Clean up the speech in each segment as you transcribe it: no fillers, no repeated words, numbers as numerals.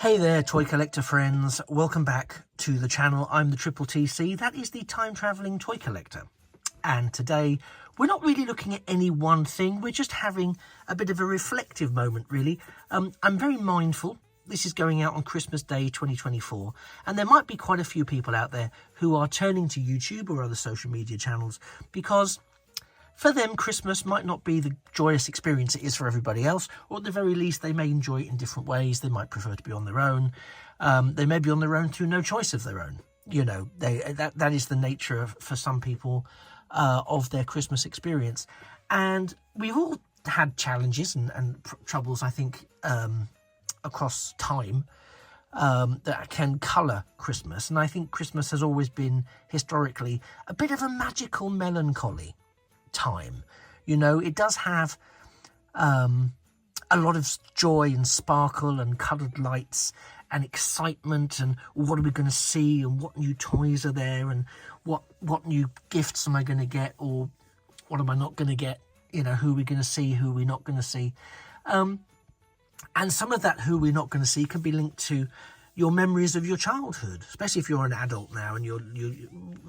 Hey there, toy collector friends. Welcome back to the channel. I'm the Triple TC. That is the time-travelling toy collector. And today, we're not really looking at any one thing. We're just having a bit of a reflective moment, really. I'm very mindful. This is going out on Christmas Day 2024. And there might be quite a few people out there who are turning to YouTube or other social media channels because for them, Christmas might not be the joyous experience it is for everybody else, or at the very least, they may enjoy it in different ways. They might prefer to be on their own. They may be on their own through no choice of their own. You know, that is the nature for some people of their Christmas experience. And we've all had challenges and troubles, I think, across time that can colour Christmas. And I think Christmas has always been, historically, a bit of a magical melancholy time. You know, it does have a lot of joy and sparkle and coloured lights and excitement and what are we going to see and what new toys are there and what new gifts am I going to get or what am I not going to get, you know, who are we going to see, who are we not going to see. And some of that who we're not going to see can be linked to your memories of your childhood, especially if you're an adult now and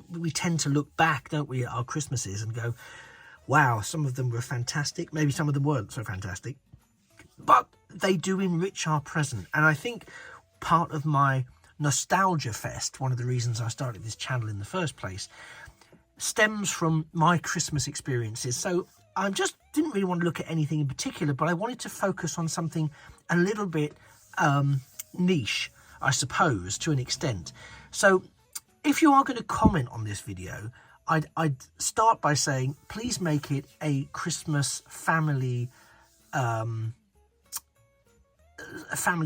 we tend to look back, don't we, at our Christmases and go, wow, some of them were fantastic. Maybe some of them weren't so fantastic, but they do enrich our present. And I think part of my nostalgia fest, one of the reasons I started this channel in the first place, stems from my Christmas experiences. So I just didn't really want to look at anything in particular, but I wanted to focus on something a little bit niche, I suppose, to an extent. So if you are going to comment on this video, I'd start by saying, please make it a Christmas family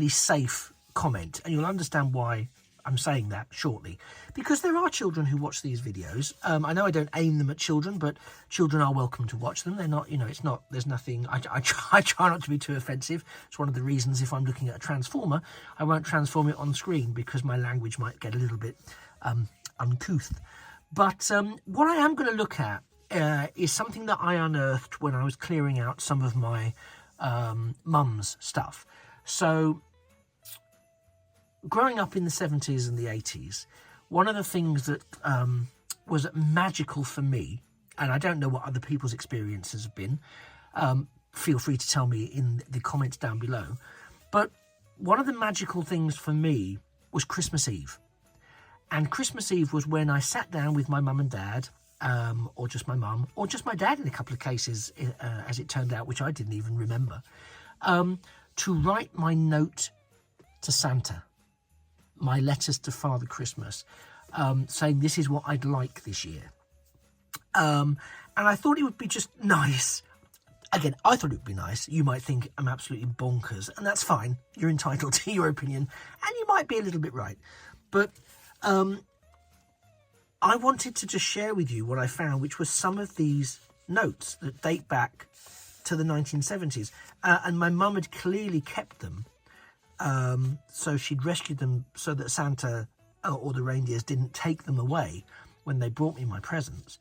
safe comment. And you'll understand why I'm saying that shortly. Because there are children who watch these videos. I know I don't aim them at children, but children are welcome to watch them. They're not, you know, it's not, there's nothing, I try not to be too offensive. It's one of the reasons if I'm looking at a transformer, I won't transform it on screen because my language might get a little bit uncouth. But what I am going to look at is something that I unearthed when I was clearing out some of my mum's stuff. So growing up in the 70s and the 80s, one of the things that was magical for me, and I don't know what other people's experiences have been, feel free to tell me in the comments down below, but one of the magical things for me was Christmas Eve. And Christmas Eve was when I sat down with my mum and dad, or just my mum, or just my dad in a couple of cases, as it turned out, which I didn't even remember, to write my note to Santa, my letters to Father Christmas, saying this is what I'd like this year. And I thought it would be just nice. Again, I thought it would be nice. You might think I'm absolutely bonkers, and that's fine. You're entitled to your opinion, and you might be a little bit right. But I wanted to just share with you what I found, which was some of these notes that date back to the 1970s. And my mum had clearly kept them. So she'd rescued them so that Santa or the reindeers didn't take them away when they brought me my presents.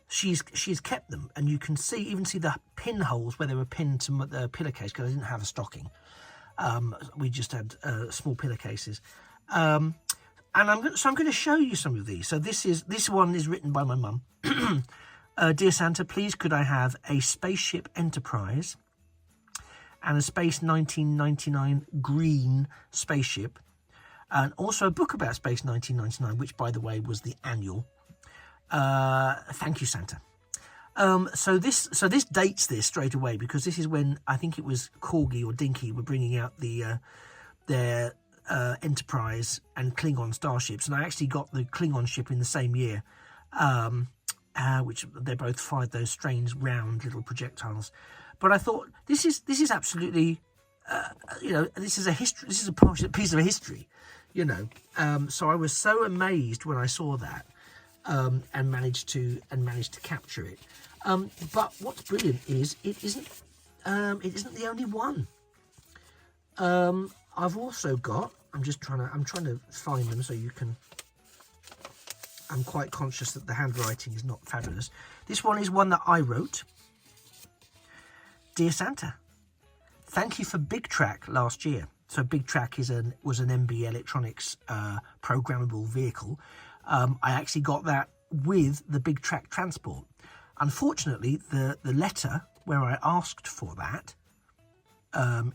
She's kept them, and you can even see the pinholes where they were pinned to the pillowcase because I didn't have a stocking. We just had small pillowcases. And I'm going to show you some of these. So this one is written by my mum. Dear Santa, please could I have a Spaceship Enterprise and a Space 1999 green spaceship, and also a book about Space 1999, which by the way was the annual. Thank you, Santa. So this dates this straight away because this is when I think it was Corgi or Dinky were bringing out their Enterprise and Klingon starships, and I actually got the Klingon ship in the same year, which they both fired those strange round little projectiles. But I thought this is absolutely, you know, this is a history. This is a piece of history, you know. So I was so amazed when I saw that and managed to capture it. But what's brilliant is it isn't the only one. I've also got, I'm trying to find them so you can, I'm quite conscious that the handwriting is not fabulous. This one is one that I wrote. Dear Santa, thank you for Big Track last year. So Big Track was an MB Electronics programmable vehicle. I actually got that with the Big Track transport. Unfortunately, the letter where I asked for that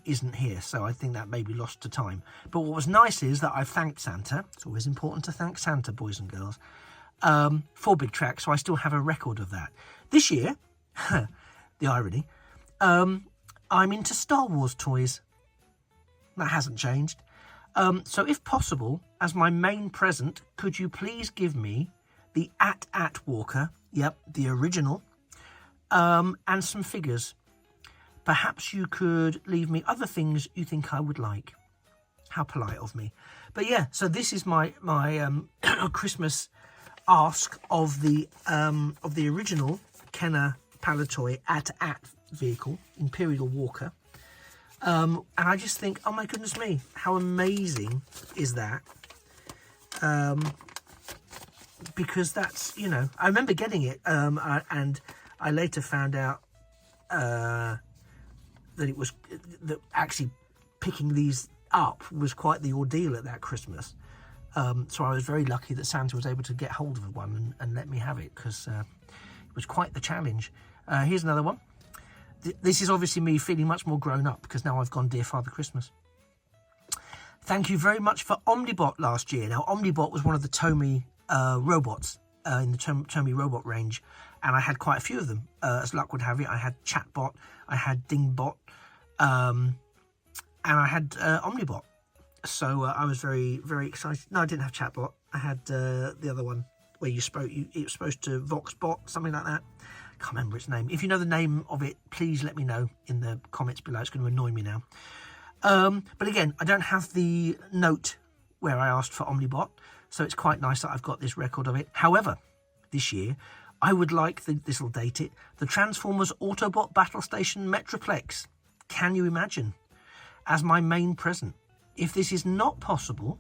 isn't here, so I think that may be lost to time. But what was nice is that I thanked Santa. It's always important to thank Santa, boys and girls, for Big Track, so I still have a record of that. This year, the irony, I'm into Star Wars toys. That hasn't changed. So if possible, as my main present, could you please give me the AT-AT Walker, yep, the original, and some figures. Perhaps you could leave me other things you think I would like. How polite of me. But yeah, so this is my Christmas ask of the original Kenner Palitoy AT-AT vehicle, Imperial Walker. And I just think, oh my goodness me, how amazing is that? Because that's, you know, I remember getting it, and I later found out that actually picking these up was quite the ordeal at that Christmas. So I was very lucky that Santa was able to get hold of one and let me have it, because it was quite the challenge. Here's another one. This is obviously me feeling much more grown up, because now I've gone Dear Father Christmas. Thank you very much for Omnibot last year. Now, Omnibot was one of the Tomy robots in the Tomy robot range, and I had quite a few of them. As luck would have it, I had Chatbot, I had Dingbot, and I had Omnibot. So I was very, very excited. No, I didn't have Chatbot. I had the other one where it was supposed to Voxbot, something like that. Can't remember its name. If you know the name of it, please let me know in the comments below. It's going to annoy me now. But again, I don't have the note where I asked for Omnibot, so it's quite nice that I've got this record of it. However, this year, I would like, this will date it, the Transformers Autobot Battle Station Metroplex. Can you imagine? As my main present. If this is not possible,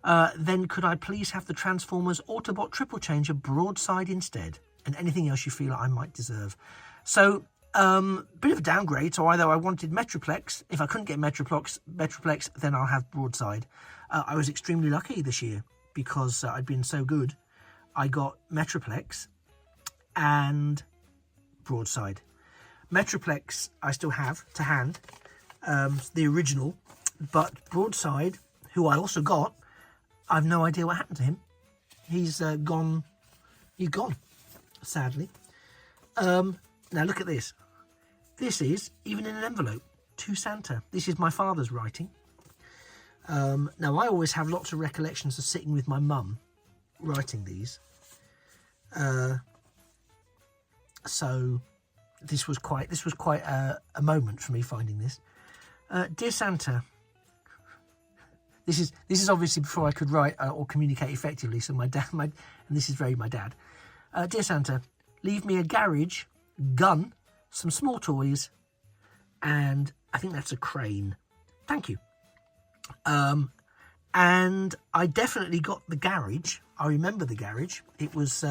then could I please have the Transformers Autobot Triple Changer Broadside instead? And anything else you feel I might deserve. So, bit of a downgrade. So either I wanted Metroplex. If I couldn't get Metroplex, then I'll have Broadside. I was extremely lucky this year because I'd been so good. I got Metroplex and Broadside. Metroplex I still have to hand, the original, but Broadside, who I also got, I've no idea what happened to him. He's gone. He's gone. Sadly. Now look at this. This is even in an envelope to Santa. This is my father's writing. Now I always have lots of recollections of sitting with my mum writing these. So this was quite a moment for me finding this. Dear Santa. This is obviously before I could write or communicate effectively. So and this is very my dad. Dear Santa, leave me a garage, gun, some small toys, and I think that's a crane. Thank you. And I definitely got the garage. I remember the garage. It was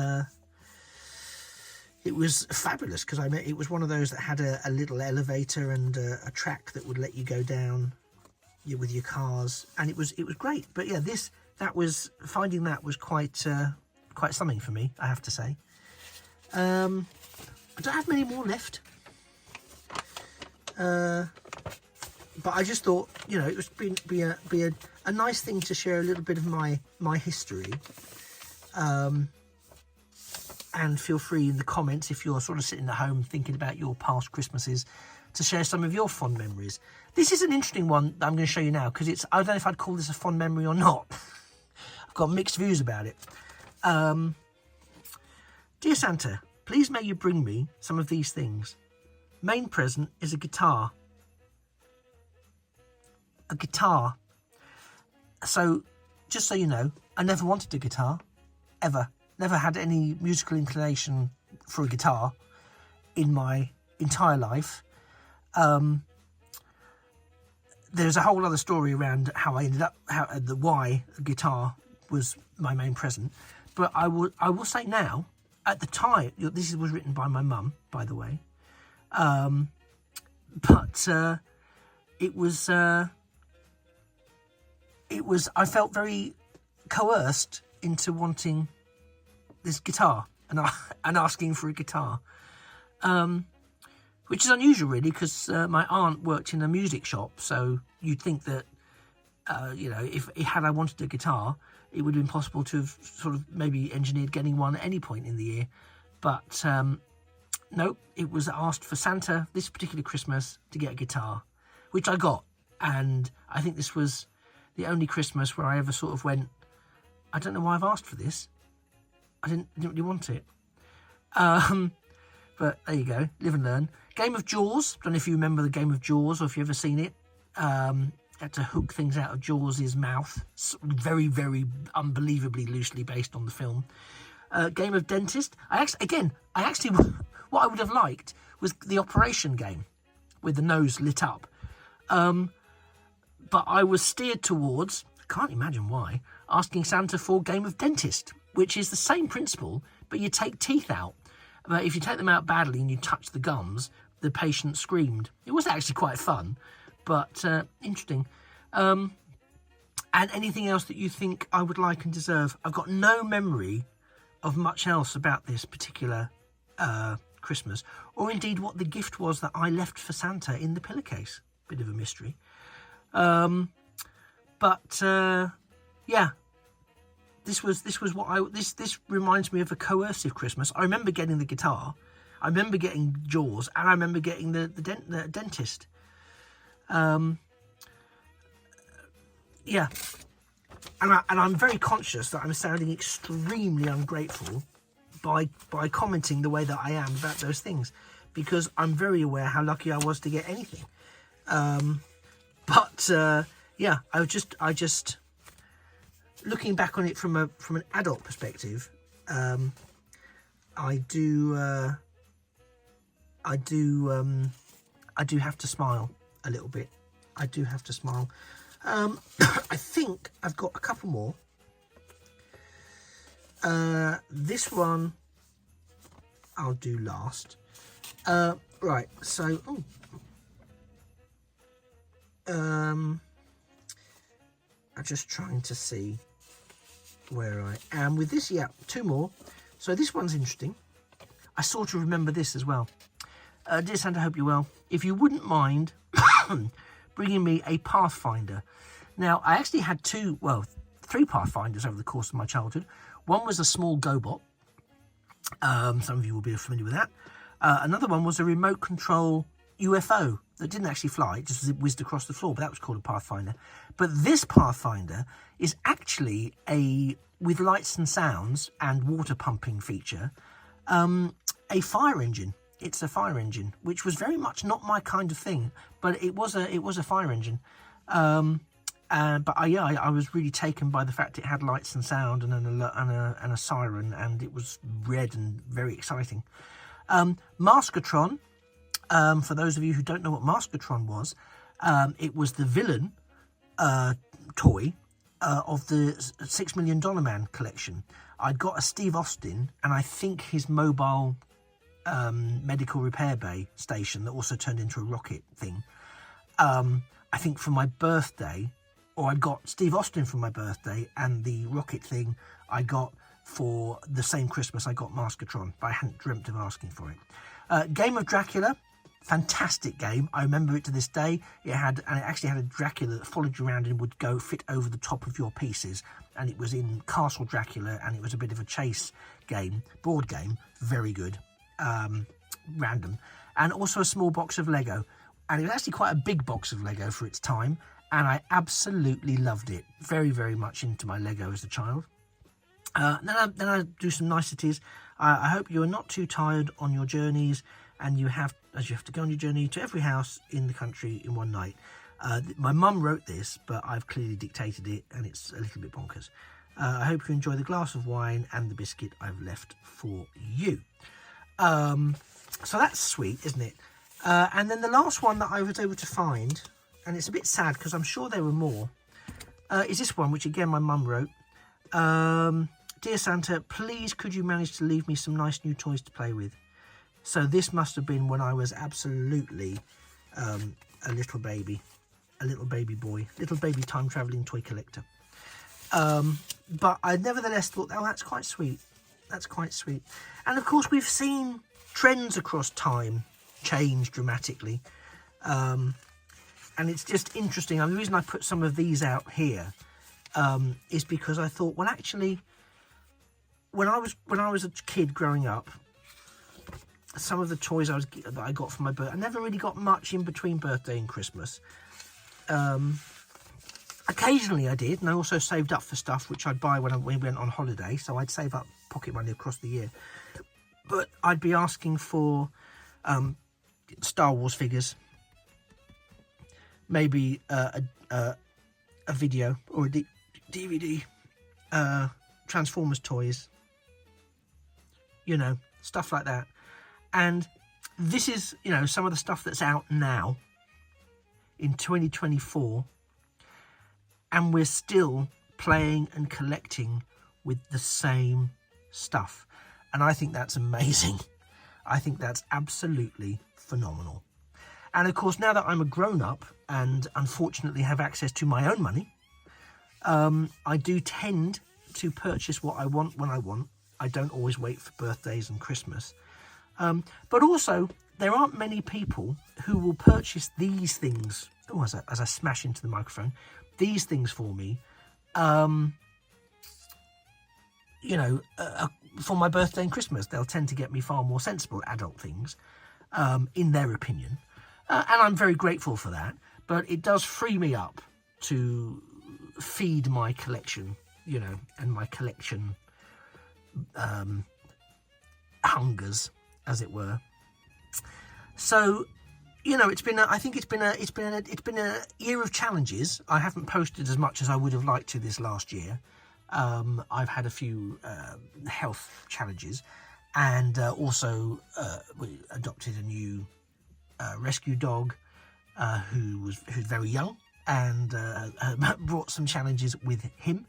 fabulous because it was one of those that had a little elevator and a track that would let you go down with your cars, and it was great. But yeah, finding that was quite something for me, I have to say. I don't have many more left, but I just thought, you know, it was be a nice thing to share a little bit of my history. And feel free in the comments, if you're sort of sitting at home thinking about your past Christmases, to share some of your fond memories. This is an interesting one that I'm going to show you now, because I don't know if I'd call this a fond memory or not. I've got mixed views about it. Dear Santa, please may you bring me some of these things. Main present is a guitar. A guitar. So, just so you know, I never wanted a guitar, ever. Never had any musical inclination for a guitar in my entire life. There's a whole other story around how I ended up, why a guitar was my main present. But I will say now, at the time, this was written by my mum, by the way. But it was I felt very coerced into wanting this guitar and asking for a guitar, which is unusual really, because my aunt worked in a music shop, so you'd think that you know, if had I wanted a guitar, it would have been possible to have sort of maybe engineered getting one at any point in the year. But no, it was asked for Santa this particular Christmas to get a guitar, which I got. And I think this was the only Christmas where I ever sort of went, I don't know why I've asked for this. I didn't really want it. But there you go, live and learn. Game of Jaws. Don't know if you remember the game of Jaws or if you've ever seen it. Had to hook things out of Jaws' mouth. Very, very unbelievably loosely based on the film. Game of Dentist. I actually, what I would have liked was the operation game with the nose lit up. But I was steered towards, I can't imagine why, asking Santa for Game of Dentist, which is the same principle, but you take teeth out. But if you take them out badly and you touch the gums, the patient screamed. It was actually quite fun, but interesting. And anything else that you think I would like and deserve? I've got no memory of much else about this particular Christmas, or indeed what the gift was that I left for Santa in the pillowcase. Bit of a mystery. Yeah, this reminds me of a coercive Christmas. I remember getting the guitar, I remember getting Jaws, and I remember getting the dentist. Yeah, and I'm very conscious that I'm sounding extremely ungrateful by commenting the way that I am about those things, because I'm very aware how lucky I was to get anything. Yeah, I just looking back on it from an adult perspective, I do have to smile a little bit. I do have to smile. I think I've got a couple more. This one I'll do last. Right, so I'm just trying to see where I am with this. Yeah, two more. So this one's interesting. I sort of remember this as well. Dear Santa, hope you're well. If you wouldn't mind bringing me a Pathfinder. Now, I actually had three Pathfinders over the course of my childhood. One was a small GoBot. Some of you will be familiar with that. Another one was a remote control UFO that didn't actually fly, just whizzed across the floor, but that was called a Pathfinder. But this Pathfinder is actually with lights and sounds and water pumping feature, a fire engine. It's a fire engine, which was very much not my kind of thing, but it was a fire engine. I was really taken by the fact it had lights and sound and a siren, and it was red and very exciting. Maskatron. For those of you who don't know what Maskatron was, it was the villain toy of the $6 Million Man collection. I'd got a Steve Austin, and I think his mobile medical repair bay station that also turned into a rocket thing. I think for my birthday, or I got Steve Austin for my birthday, and the rocket thing I got for the same Christmas I got Maskatron, but I hadn't dreamt of asking for it. Game of Dracula. Fantastic game. I remember it to this day. It actually had a Dracula that followed you around and would go fit over the top of your pieces. And it was in Castle Dracula, and it was a bit of a chase game, board game. Very good. Random. And also a small box of Lego. And it was actually quite a big box of Lego for its time. And I absolutely loved it. Very, very much into my Lego as a child. Then I do some niceties. I hope you are not too tired on your journeys, and you have to go on your journey to every house in the country in one night. My mum wrote this, but I've clearly dictated it, and it's a little bit bonkers. I hope you enjoy the glass of wine and the biscuit I've left for you. So that's sweet, isn't it? And then the last one that I was able to find, and it's a bit sad because I'm sure there were more, is this one, which again my mum wrote. Dear Santa, please could you manage to leave me some nice new toys to play with? So this must have been when I was absolutely a little baby. a little baby boy, little baby time-travelling toy collector. But I nevertheless thought, oh, that's quite sweet. That's quite sweet. And of course, we've seen trends across time change dramatically. And it's just interesting. And the reason I put some of these out here is because I thought, well, actually, when I was a kid growing up, some of the toys that I got for my birthday, I never really got much in between birthday and Christmas. Occasionally I did, and I also saved up for stuff which I'd buy when we went on holiday, so I'd save up pocket money across the year. But I'd be asking for Star Wars figures, maybe a video or a DVD, Transformers toys, you know, stuff like that. And this is, you know, some of the stuff that's out now in 2024, and we're still playing and collecting with the same stuff. And I think that's amazing. I think that's absolutely phenomenal. And of course, now that I'm a grown-up and unfortunately have access to my own money, I do tend to purchase what I want when I want. I don't always wait for birthdays and Christmas. But also, there aren't many people who will purchase these things. Oh, as I smash into the microphone, these things for me, you know, for my birthday and Christmas. They'll tend to get me far more sensible adult things, in their opinion. And I'm very grateful for that. But it does free me up to feed my collection, you know, and my collection hungers, as it were. So, you know, I think it's been a year of challenges. I haven't posted as much as I would have liked to this last year. I've had a few health challenges, and also we adopted a new rescue dog who's very young, and brought some challenges with him.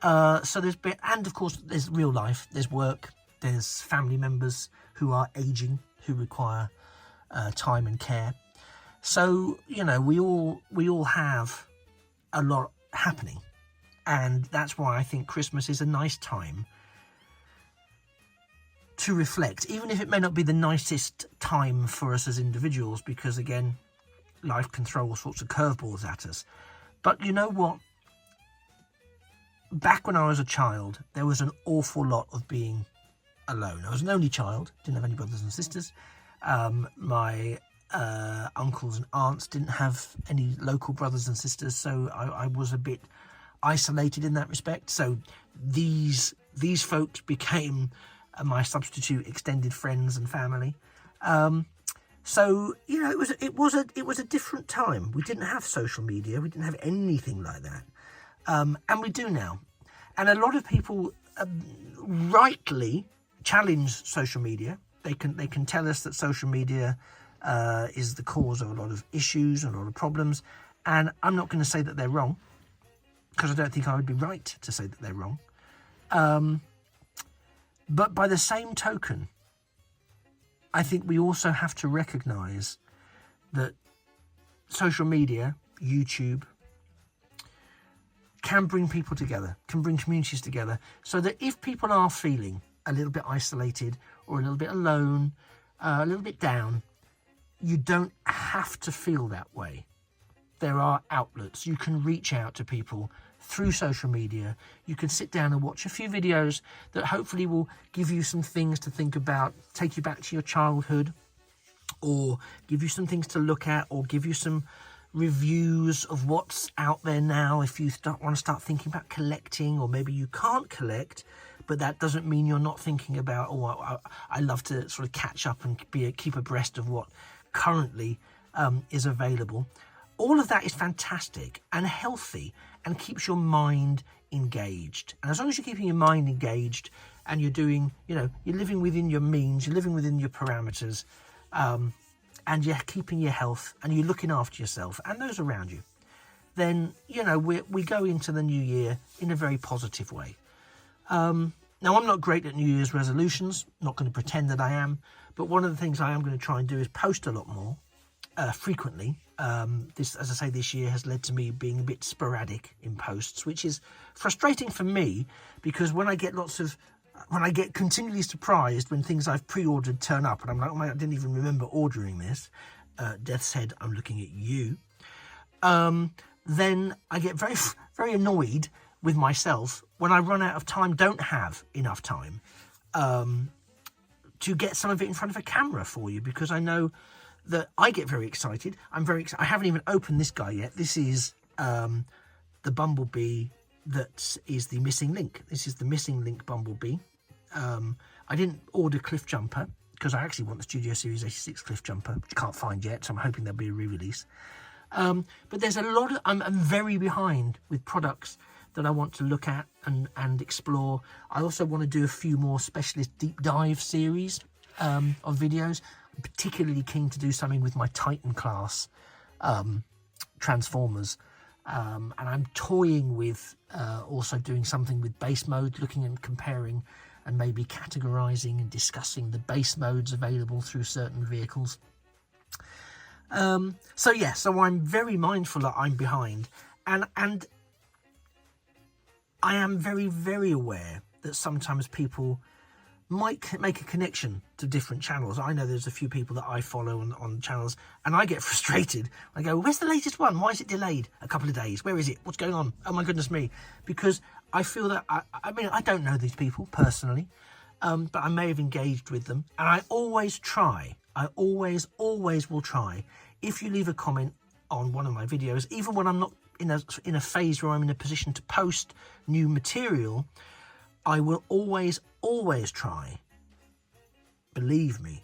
So there's been, and of course there's real life, there's work, there's family members who are aging, who require time and care. So, you know, we all have a lot happening, and that's why I think Christmas is a nice time to reflect, even if it may not be the nicest time for us as individuals, because again, life can throw all sorts of curveballs at us. But you know what? Back when I was a child, there was an awful lot of being alone. I was an only child, didn't have any brothers and sisters. My uncles and aunts didn't have any local brothers and sisters, so I was a bit isolated in that respect. So these folks became my substitute extended friends and family. So, you know, it was a different time. We didn't have social media. We didn't have anything like that. And we do now. And a lot of people rightly challenge social media. They can tell us that social media is the cause of a lot of issues and a lot of problems. And I'm not going to say that they're wrong, because I don't think I would be right to say that they're wrong. But by the same token, I think we also have to recognise that social media, YouTube, can bring people together, can bring communities together, so that if people are feeling a little bit isolated or a little bit alone, a little bit down, you don't have to feel that way. There are outlets. You can reach out to people through social media. You can sit down and watch a few videos that hopefully will give you some things to think about, take you back to your childhood, or give you some things to look at, or give you some reviews of what's out there now if you want to start thinking about collecting. Or maybe you can't collect, but that doesn't mean you're not thinking about, oh, I love to sort of catch up and keep abreast of what currently is available. All of that is fantastic and healthy and keeps your mind engaged. And as long as you're keeping your mind engaged and you're doing, you know, you're living within your means, you're living within your parameters, and you're keeping your health and you're looking after yourself and those around you, then, you know, we go into the new year in a very positive way. Now, I'm not great at New Year's resolutions, not going to pretend that I am, but one of the things I am going to try and do is post a lot more frequently. This, as I say, this year has led to me being a bit sporadic in posts, which is frustrating for me, because when I get continually surprised when things I've pre-ordered turn up and I'm like, oh my, I didn't even remember ordering this. Death's Head, I'm looking at you. Then I get very, very annoyed with myself when I run out of time, don't have enough time to get some of it in front of a camera for you, because I know that I get very excited. I haven't even opened this guy yet. This is the Bumblebee that is the missing link. This is the missing link Bumblebee. I didn't order Cliff Jumper because I actually want the Studio Series 86 Cliff Jumper, which I can't find yet, so I'm hoping there'll be a re-release. But there's a lot of, I'm very behind with products that I want to look at and explore. I also want to do a few more specialist deep dive series of videos. I'm particularly keen to do something with my Titan class Transformers. And I'm toying with also doing something with base mode, looking and comparing and maybe categorizing and discussing the base modes available through certain vehicles. So I'm very mindful that I'm behind, and I am very, very aware that sometimes people might make a connection to different channels. I know there's a few people that I follow on channels, and I get frustrated. I go, where's the latest one? Why is it delayed a couple of days? Where is it? What's going on? Oh my goodness me. Because I feel that, I mean, I don't know these people personally, but I may have engaged with them. And I always try. I always will try. If you leave a comment on one of my videos, even when I'm not in a phase where I'm in a position to post new material, I will always try, believe me,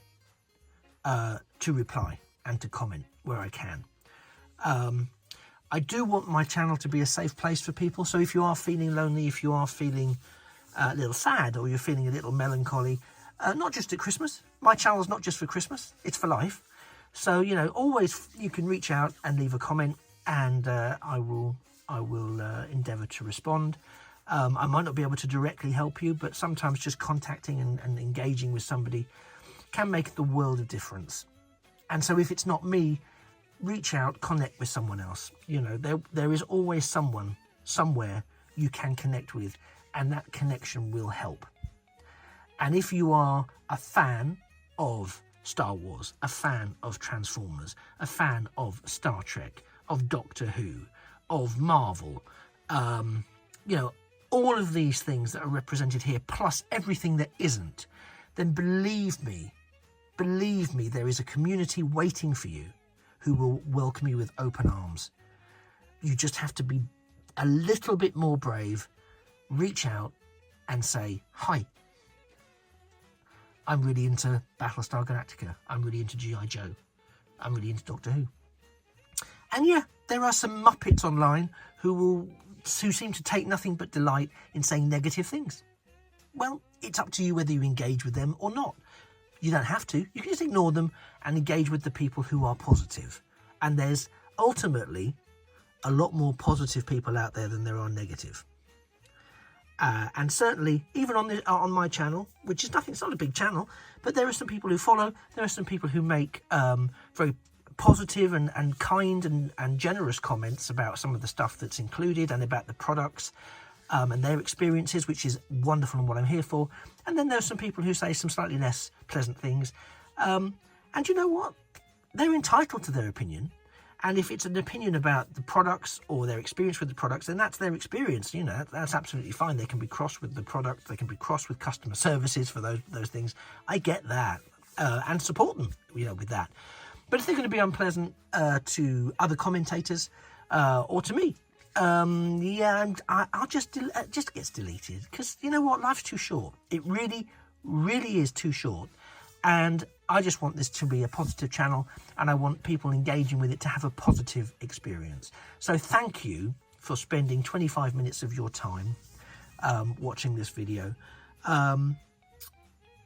to reply and to comment where I can. I do want my channel to be a safe place for people. So if you are feeling lonely, if you are feeling a little sad, or you're feeling a little melancholy, not just at Christmas. My channel's not just for Christmas, it's for life. So, you know, always you can reach out and leave a comment, and I will endeavour to respond. I might not be able to directly help you, but sometimes just contacting and engaging with somebody can make the world of difference. And so if it's not me, reach out, connect with someone else. You know, there is always someone, somewhere you can connect with, and that connection will help. And if you are a fan of Star Wars, a fan of Transformers, a fan of Star Trek, of Doctor Who, of Marvel, you know, all of these things that are represented here, plus everything that isn't, then believe me, there is a community waiting for you who will welcome you with open arms. You just have to be a little bit more brave, reach out and say, hi, I'm really into Battlestar Galactica, I'm really into G.I. Joe, I'm really into Doctor Who. And yeah, there are some Muppets online who seem to take nothing but delight in saying negative things. Well, it's up to you whether you engage with them or not. You don't have to. You can just ignore them and engage with the people who are positive. And there's ultimately a lot more positive people out there than there are negative. And certainly, even on my channel, which is nothing, it's not a big channel, but there are some people who follow, there are some people who make very positive and kind and generous comments about some of the stuff that's included and about the products and their experiences, which is wonderful and what I'm here for. And then there are some people who say some slightly less pleasant things. And you know what? They're entitled to their opinion. And if it's an opinion about the products or their experience with the products, then that's their experience. You know, that's absolutely fine. They can be cross with the product. They can be cross with customer services for those things. I get that and support them, you know, with that. But if they're going to be unpleasant to other commentators or to me, yeah, I'll just gets deleted, because you know what, life's too short. It really is too short, and I just want this to be a positive channel, and I want people engaging with it to have a positive experience. So thank you for spending 25 minutes of your time watching this video.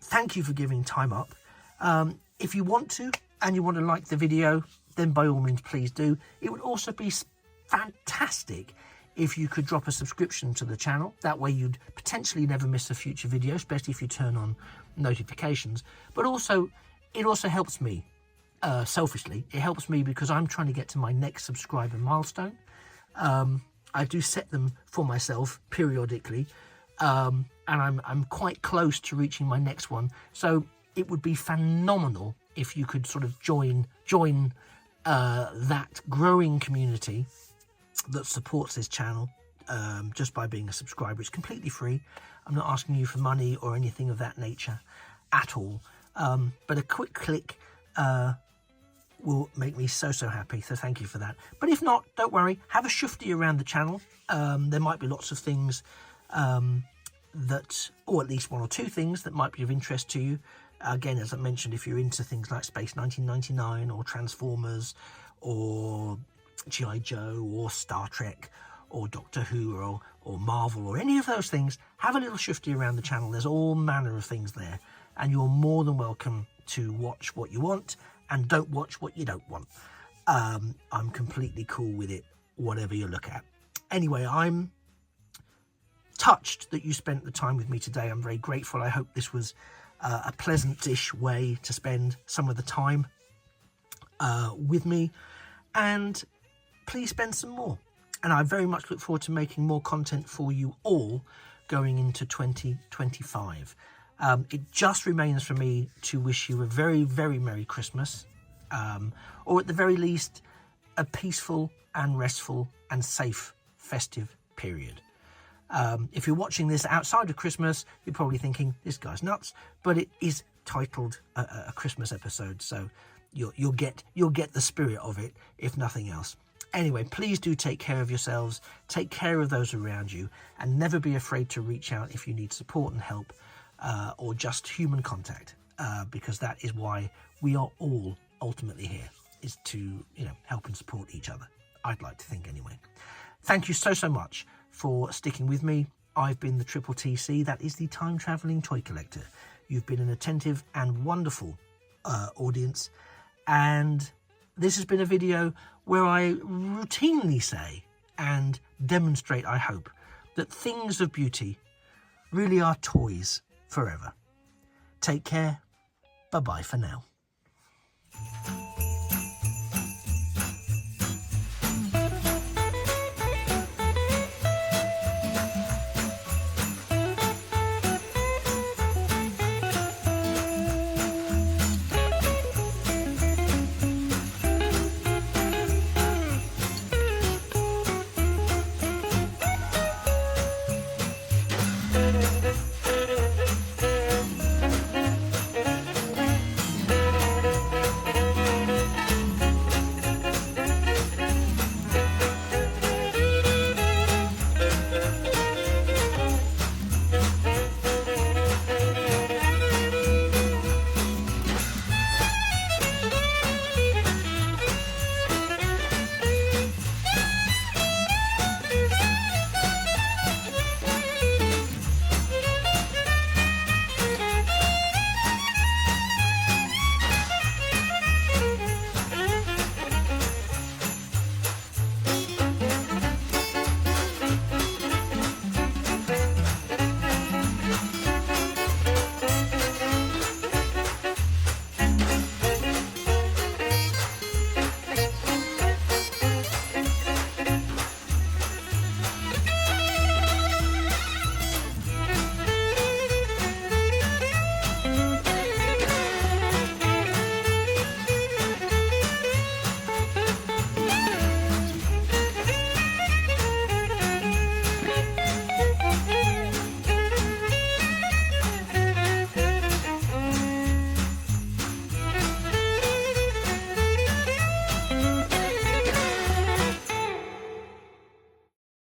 Thank you for giving time up. If you want to, and you want to like the video, then by all means please do. It would also be fantastic if you could drop a subscription to the channel. That way you'd potentially never miss a future video, especially if you turn on notifications. But also, it also helps me selfishly. It helps me because I'm trying to get to my next subscriber milestone. I do set them for myself periodically, and I'm quite close to reaching my next one. So it would be phenomenal if you could sort of join that growing community that supports this channel just by being a subscriber. It's completely free. I'm not asking you for money or anything of that nature at all. But a quick click will make me so happy, so thank you for that. But if not, don't worry, have a shufty around the channel. There might be lots of things that, or at least one or two things that might be of interest to you. Again, as I mentioned, if you're into things like Space 1999 or Transformers or G.I. Joe or Star Trek or Doctor Who or Marvel or any of those things, have a little shifty around the channel. There's all manner of things there, and you're more than welcome to watch what you want and don't watch what you don't want. I'm completely cool with it, whatever you look at. Anyway, I'm touched that you spent the time with me today. I'm very grateful. I hope this was a pleasant-ish way to spend some of the time with me, and please spend some more. And I very much look forward to making more content for you all going into 2025. It just remains for me to wish you a very Merry Christmas, or at the very least a peaceful and restful and safe festive period. If you're watching this outside of Christmas, you're probably thinking, this guy's nuts, but it is titled a Christmas episode, so you'll get the spirit of it, if nothing else. Anyway, please do take care of yourselves, take care of those around you, and never be afraid to reach out if you need support and help, or just human contact, because that is why we are all ultimately here, is to, help and support each other. I'd like to think anyway. Thank you so much for sticking with me. I've been the Triple TC, that is the Time Travelling Toy Collector. You've been an attentive and wonderful audience, and this has been a video where I routinely say and demonstrate, I hope, that things of beauty really are toys forever. Take care. Bye-bye for now.